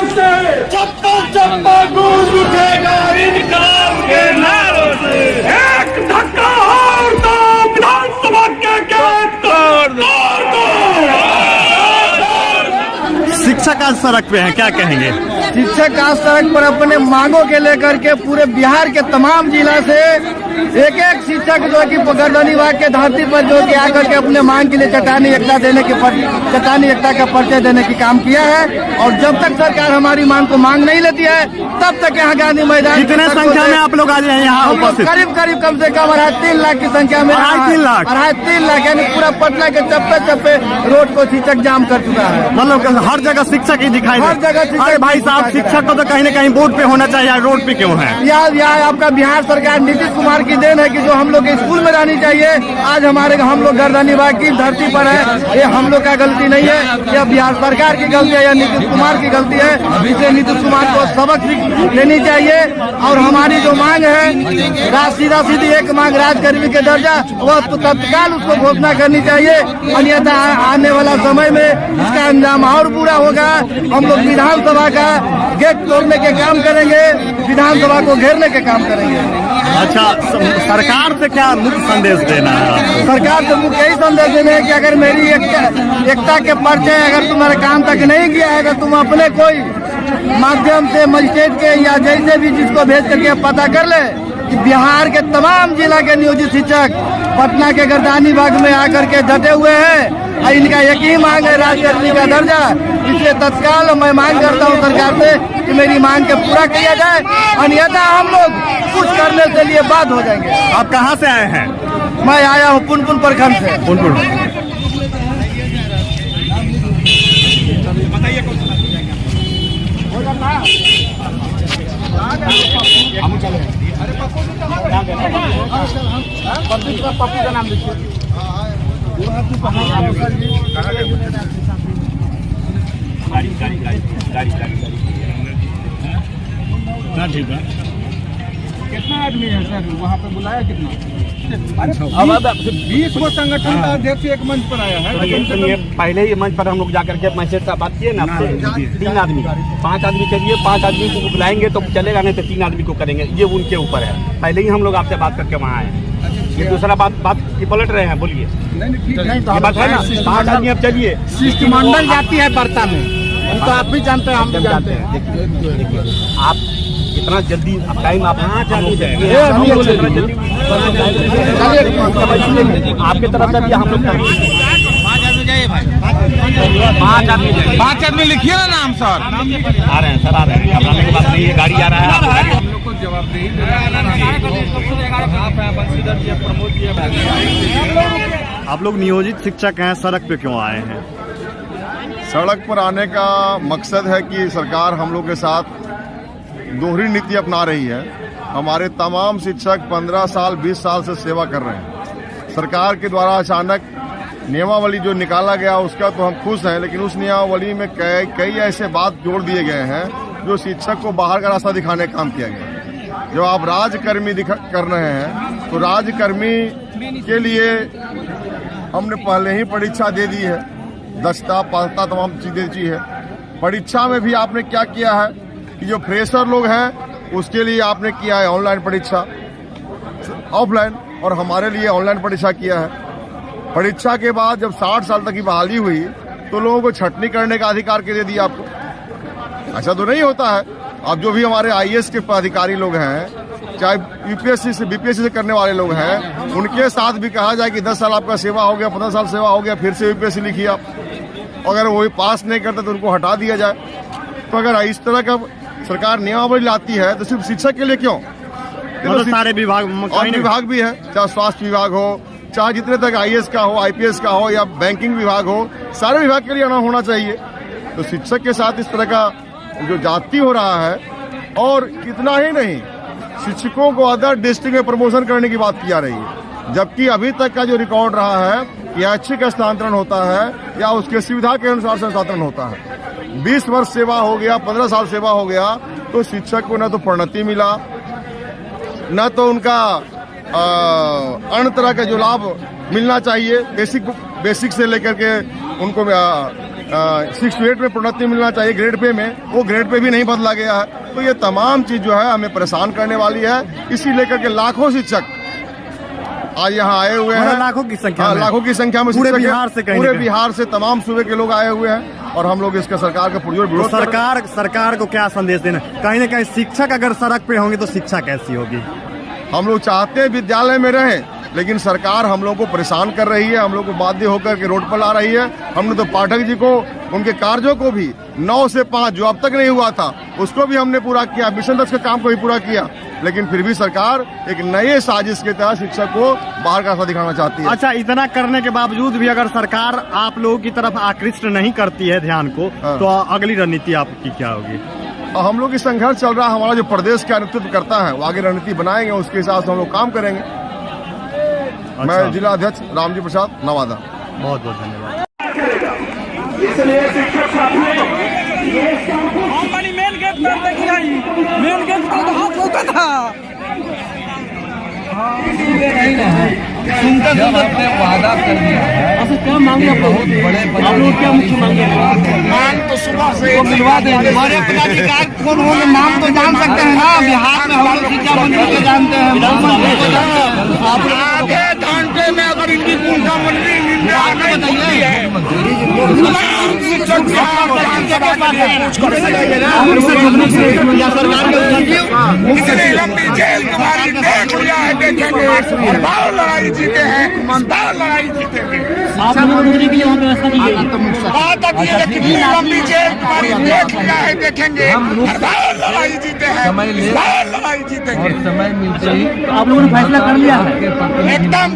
जोरों से चप्पा चप्पा गूंज उठेगा इनकलाब के नारों से। एक धक्का और दो विधानसभा के गेट तोड़ दो। शिक्षक आज सड़क पे हैं, क्या कहेंगे? शिक्षक आज सड़क पर अपने मांगों के लेकर के पूरे बिहार के तमाम जिला से एक एक शिक्षक जो कि गर्दनी बाग के धरती पर जो कि आकर के अपने मांग के लिए चट्टानी एकता का परिचय देने की काम किया है। और जब तक सरकार हमारी मांग को मांग नहीं लेती है तब तक यहाँ गांधी मैदान कितने संख्या में आप लोग आज यहाँ उपस्थित? करीब कम से कम 3 लाख की संख्या में 3 लाख यानी पूरा पटना के चप्पे चप्पे रोड को शिक्षक जाम कर चुका है। मतलब हर जगह शिक्षक ही दिखाई हर जगह। अरे भाई साहब, शिक्षक को तो कहीं न कहीं बोर्ड पे होना चाहिए, रोड पे क्यों है? यह आपका बिहार सरकार नीतीश कुमार की देन है कि जो हम लोग स्कूल में रहनी चाहिए आज हम लोग गर्दनी बाग की धरती पर है। ये हम लोग का गलती नहीं है, यह बिहार सरकार की गलती है, यह नीतीश कुमार की गलती है। इसे नीतीश कुमार को सबक लेनी चाहिए। और हमारी जो मांग है सीधी एक मांग राजकर्मी के दर्जा, वह तत्काल उसको घोषणा करनी चाहिए। अन्यथा आने वाला समय में इसका अंजाम और बुरा होगा। हम लोग विधानसभा का गेट तोड़ने के काम करेंगे, विधानसभा को घेरने के काम करेंगे। अच्छा, सरकार से क्या मुख्य संदेश देना है? सरकार से मुख्य यही संदेश देना है कि अगर मेरी एकता के परिचय अगर तुम्हारे काम तक नहीं किया है, अगर तुम अपने कोई माध्यम से मजिस्ट्रेट के या जैसे भी जिसको भेज करके पता कर ले कि बिहार के तमाम जिला के नियोजित शिक्षक पटना के गर्दनी बाग में आकर के डटे हुए हैं और इनका एक ही मांग है राजकर्मी का दर्जा। इसलिए तत्काल मैं मांग करता हूं सरकार से कि मेरी मांग के पूरा किया जाए, अन्यथा हम लोग कुछ करने के लिए बाध्य हो जाएंगे। आप कहाँ से आए हैं? मैं आया हूँ पुनपुन प्रखंड से। पप्पू का नाम लिखिए। ठीक है। कितना आदमी है सर वहाँ पे बुलाया कितना? अब 20 को संगठन का अध्यक्ष एक मंच पर आया है। लेकिन ये पहले ही मंच पर हम लोग जाकर के मैसेज से बात किए ना, 3 आदमी 5 आदमी के लिए 5 आदमी को बुलाएंगे तो चलेगा, नहीं तो 3 आदमी को करेंगे। ये उनके ऊपर है। पहले ही हम लोग आपसे बात करके वहाँ आए। ये दूसरा बात की पलट रहे हैं, बोलिए। नहीं तो बात है ना, 5 आदमी अब चलिए। शिष्टमंडल जाती है वार्ता में, तो आप भी जानते हैं, हम भी जानते हैं। देखिए आप इतना जल्दी टाइम आप आपके तरफ से भी हम लोग 5 आदमी लिखिए ना नाम सर। आ रहे हैं सर, आ रहे हैं। घबराने की बात नहीं है, गाड़ी आ रहा है। हम लोग को जवाबदेही आप लोग नियोजित शिक्षक हैं, सड़क पे क्यों आए हैं? सड़क पर आने का मकसद है कि सरकार हम लोग के साथ दोहरी नीति अपना रही है। हमारे तमाम शिक्षक 15 साल 20 साल से सेवा कर रहे हैं। सरकार के द्वारा अचानक नियमावली जो निकाला गया उसका तो हम खुश हैं, लेकिन उस नियमावली में कई ऐसे बात जोड़ दिए गए हैं जो शिक्षक को बाहर का रास्ता दिखाने का काम किया गया। जो आप राजकर्मी कर रहे हैं तो राजकर्मी के लिए हमने पहले ही परीक्षा दे दी है, दक्षता पात्रता तमाम चीजें दी है। परीक्षा में भी आपने क्या किया है कि जो फ्रेशर लोग हैं उसके लिए आपने किया है ऑनलाइन परीक्षा, ऑफलाइन, और हमारे लिए ऑनलाइन परीक्षा किया है। परीक्षा के बाद जब 60 साल तक की बहाली हुई तो लोगों को छटनी करने का अधिकार के दे दिया आपको। ऐसा तो नहीं होता है। अब जो भी हमारे IAS के अधिकारी लोग हैं, चाहे UPSC से BPSC से करने वाले लोग हैं, उनके साथ भी कहा जाए कि 10 साल आपका सेवा हो गया, 15 साल सेवा हो गया, फिर से UPSC लिखिए आप। अगर वही पास नहीं करते तो उनको हटा दिया जाए। तो अगर इस तरह का सरकार नियमावली लाती है तो सिर्फ शिक्षक के लिए क्यों? तो सारे विभाग और विभाग भी है, चाहे स्वास्थ्य विभाग हो, चाहे जितने तक IAS का हो, IPS का हो या बैंकिंग विभाग हो, सारे विभाग के लिए आना होना चाहिए। तो शिक्षक के साथ इस तरह का जो जाति हो रहा है, और इतना ही नहीं, शिक्षकों को अदर डिस्ट्रिक्ट में प्रमोशन करने की बात की जा रही है, जबकि अभी तक का जो रिकॉर्ड रहा है कि ऐच्छिक स्थानांतरण होता है या उसके सुविधा के अनुसार से स्थानांतरण होता है। 20 वर्ष सेवा हो गया, 15 साल सेवा हो गया तो शिक्षक को न तो प्रोन्नति मिला, न तो उनका अन्य तरह का जो लाभ मिलना चाहिए, बेसिक से लेकर के उनको 6 to 8 में प्रोन्नति मिलना चाहिए ग्रेड पे में, वो ग्रेड पे भी नहीं बदला गया है। तो ये तमाम चीज जो है हमें परेशान करने वाली है। इसी लेकर के लाखों शिक्षक आज यहाँ आए हुए हैं, लाखों की संख्या में, लाखों की संख्या में पूरे बिहार से, पूरे बिहार से तमाम सूबे के लोग आए हुए हैं और हम लोग इसका सरकार का पुरजोर विरोध कर रहे हैं। सरकार को क्या संदेश देना? कहीं न कहीं शिक्षक अगर सड़क पे होंगे तो शिक्षा कैसी होगी? हम लोग चाहते हैं विद्यालय में रहें, लेकिन सरकार हम लोग को परेशान कर रही है, हम लोग को बाध्य होकर के रोड पर ला रही है। हमने तो पाठक जी को उनके कार्यों को भी 9 से 5 जो अब तक नहीं हुआ था उसको भी हमने पूरा किया, मिशन 10 के काम को भी पूरा किया, लेकिन फिर भी सरकार एक नए साजिश के तहत शिक्षक को बाहर का रास्ता दिखाना चाहती है। अच्छा, इतना करने के बावजूद भी अगर सरकार आप लोगों की तरफ आकृष्ट नहीं करती है ध्यान को, तो अगली रणनीति आपकी क्या होगी? और हम लोग की संघर्ष चल रहा है, हमारा जो प्रदेश का नेतृत्व करता है वो आगे रणनीति बनाएंगे, उसके हिसाब से हम लोग काम करेंगे। अच्छा। मैं जिला अध्यक्ष रामजी प्रसाद, नवादा। बहुत बहुत धन्यवाद। इसलिए शिक्षक साथियों, मेन गेट पर देखिए, मेन गेट पर तो हाथ होता था। सुनते आपने वादा कर दिया है। अच्छा, क्या मांगे आप लोग? आप लोग क्या मुख्य मांगे? मांग तो सुबह से मिलवा देंगे। हमारे पदाधिकारी कौन होंगे नाम तो जान सकते हैं ना? बिहार में हम लोग शिक्षा मंत्री को जानते हैं, आप आधे घंटे में अगर इनकी शिक्षा मंत्री लंबी जेल तुम्हारी देख लिया है, देखेंगे बार लड़ाई जीते हैं, बार लड़ाई जीतेंगे। बात अब ये कितनी लंबी जेल तुम्हारी देख लिया है, देखेंगे बार लड़ाई जीते हैं, बार लड़ाई जीतेंगे। समय मिलते ही आप लोगों ने फैसला कर लिया है एकदम।